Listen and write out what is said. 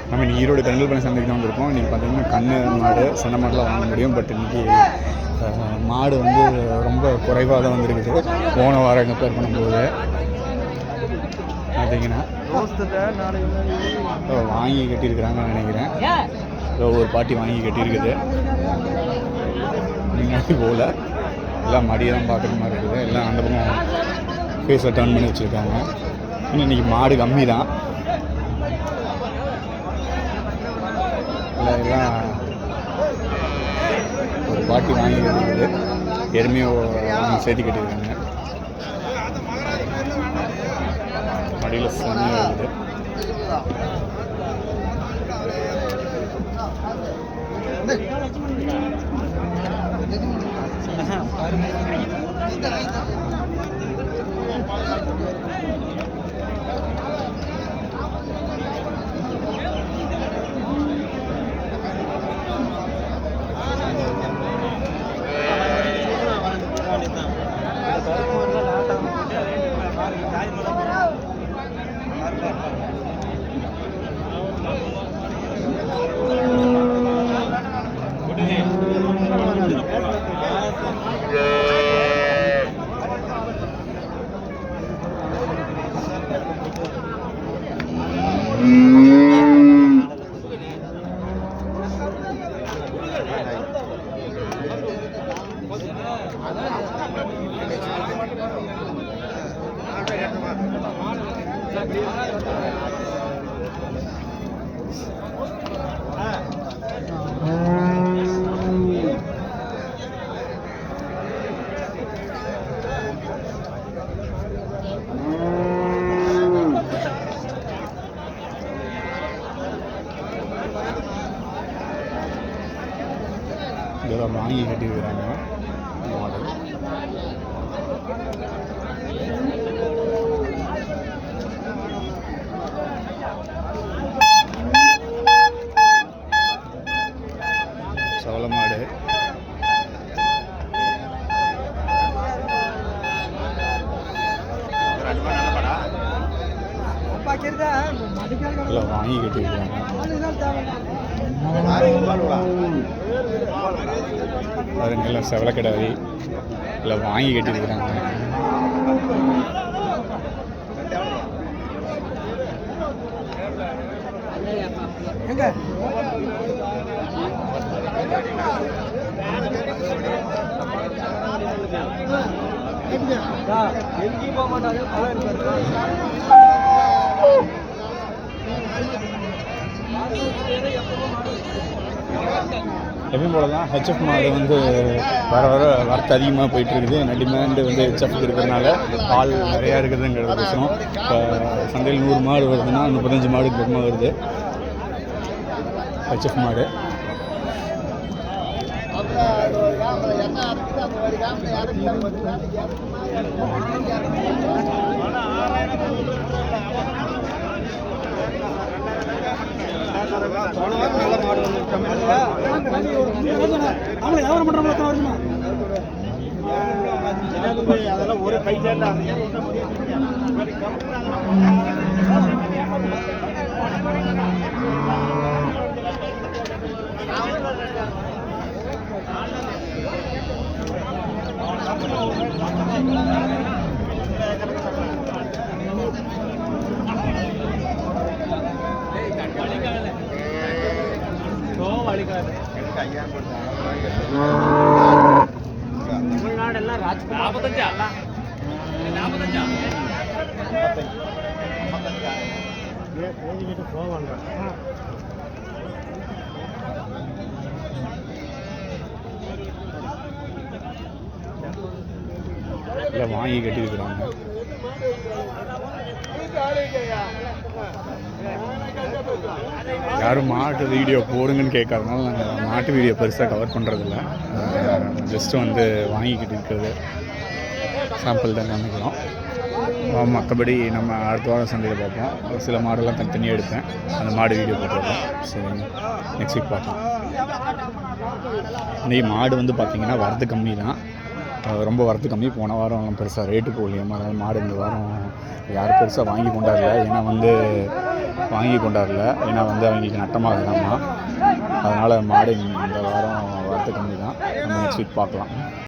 நம்ம இன்றைக்கி ஈரோடு கருங்கல்பாளையம் சந்தைக்கு தான் வந்திருக்கோம். இன்றைக்கி பார்த்திங்கன்னா கண்ணு மாடு சின்ன மாடெலாம் வாங்க முடியும். பட் இன்றைக்கி மாடு வந்து ரொம்ப குறைவாக தான் வந்துருக்குது. போன வாரம் கம்பேர் பண்ணும்போது பார்த்திங்கன்னா வாங்கி கட்டியிருக்கிறாங்கன்னு நினைக்கிறேன். ஒரு பாட்டி வாங்கி கட்டியிருக்குது. முன்னாடி போல் எல்லாம் மடியை தான் பார்க்குற மாதிரி இருக்குது. எல்லாம் அந்த பக்கம் ஃபேஸை டர்ன் பண்ணி வச்சுருக்காங்க. இன்னும் இன்றைக்கி மாடு கம்மி தான். எல்லாம் ஒரு பாட்டி வாங்கி கட்டிருக்குது. எருமையோ வாங்கி சேர்த்து கட்டியிருக்காங்க. மடியில் செம்மையாக இருக்குது. இதெல்லாம் வாங்கி கட்டியிருக்கிறாங்க மாடல். சவள மாடு எல்லாம் வாங்கி கட்டியிருக்கிறாங்க. அதுங்கெல்லாம் செவலக்கடாரி எல்லாம் வாங்கி கட்டியிருக்கிறாங்க. எப்பயும் போல தான் ஹெச்எஃப் மாடு வந்து வர வரத்து அதிகமாக போயிட்டுருக்குது. டிமாண்டு வந்து ஹெச்எஃப்க்கு இருக்கிறதுனால பால் நிறையா இருக்குதுங்கிறது பேசணும். இப்போ சந்தையில் 100 மாடு வருதுன்னா 35 மாடுக்கு பக்கமாக வருது ஹெச்எஃப் மாடு. அதெல்லாம் ஒரு கை சேர்ந்தா தமிழ்நாடெல்லாம் 45 அல்ல 45 இல்லை வாங்கி கட்டியிருக்கிறாங்க. யாரும் மாட்டு வீடியோ போடுங்கன்னு கேட்காதனால நாங்கள் மாட்டு வீடியோ பெருசாக கவர் பண்ணுறதில்ல. ஜஸ்ட்டு வந்து வாங்கிக்கிட்டு இருக்கிறது சாம்பிள் தான் காமிக்கிறோம். மற்றபடி நம்ம அடுத்த வாரம் சந்தையில் பார்ப்போம். சில மாடெல்லாம் தனித்தனியாக எடுப்பேன். அந்த மாடு வீடியோ போட்டுருக்கோம். சரி, நெக்ஸ்ட் வீக் பார்ப்போம். இன்றைக்கி மாடு வந்து பார்த்திங்கன்னா வரத்து கம்மி தான், ரொம்ப வரத்து கம்மி. போன வாரம் பெருசாக ரேட்டு போகலையாமல், அதனால் மாடு இந்த வாரம் யாரும் பெருசாக வாங்கி கொண்டாடல. ஏன்னா வந்து வாங்கி கொண்டாடல. ஏன்னா வந்து அவங்களுக்கு நட்டமாகுதாம்மா. அதனால் மாடு இந்த வாரம் வரத்து கம்மி தான். நம்ம நெக்ஸ்ட் வீக் பார்க்கலாம்.